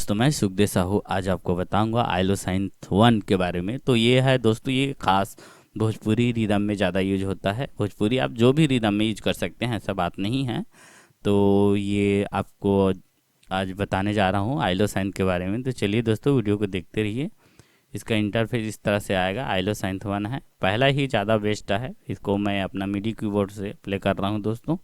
दोस्तों, मैं सुखदेव साहू आज आपको बताऊंगा आइलो साइंथ 1 के बारे में। तो ये है दोस्तों, ये खास भोजपुरी रिदम में ज़्यादा यूज होता है। भोजपुरी आप जो भी रिदम में यूज कर सकते हैं, ऐसा बात नहीं है। तो ये आपको आज बताने जा रहा हूँ आइलो साइंथ के बारे में। तो चलिए दोस्तों, वीडियो को देखते रहिए। इसका इंटरफेस इस तरह से आएगा। आइलो साइंथ 1 है, पहला ही ज़्यादा बेस्ट है। इसको मैं अपना मिडी कीबोर्ड से प्ले कर रहा हूँ दोस्तों।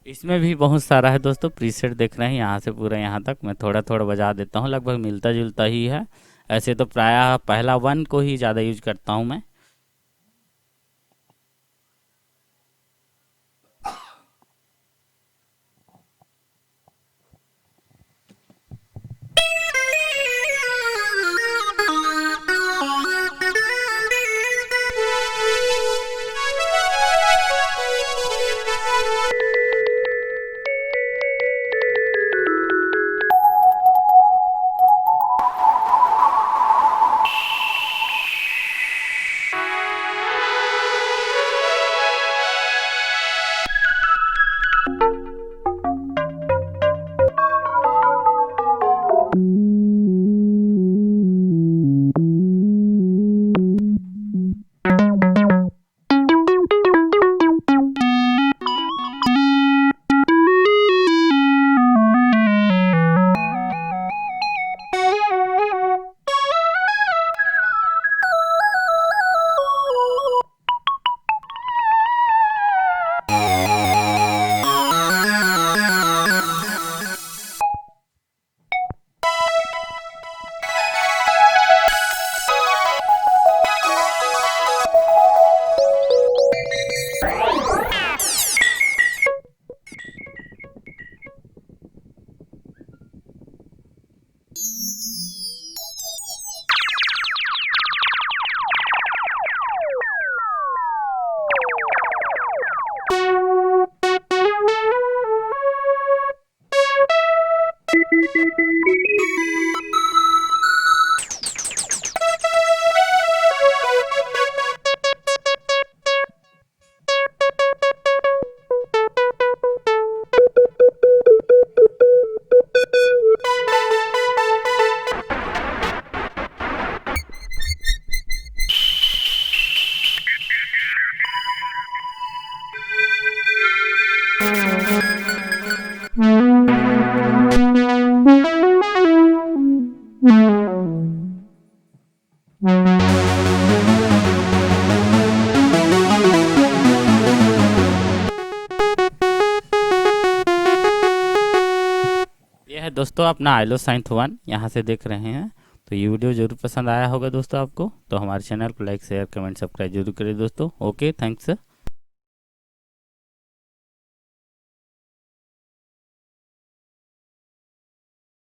इसमें भी बहुत सारा है दोस्तों, प्रीसेट देख रहे हैं यहाँ से पूरा यहाँ तक। मैं थोड़ा थोड़ा बजा देता हूँ, लगभग मिलता जुलता ही है। ऐसे तो प्रायः पहला 1 को ही ज़्यादा यूज करता हूँ मैं। ये है दोस्तों अपना आइलो साइंथ 1 यहाँ से देख रहे हैं। तो ये वीडियो जरूर पसंद आया होगा दोस्तों आपको। तो हमारे चैनल को लाइक शेयर कमेंट सब्सक्राइब जरूर करें दोस्तों। Okay, thanks.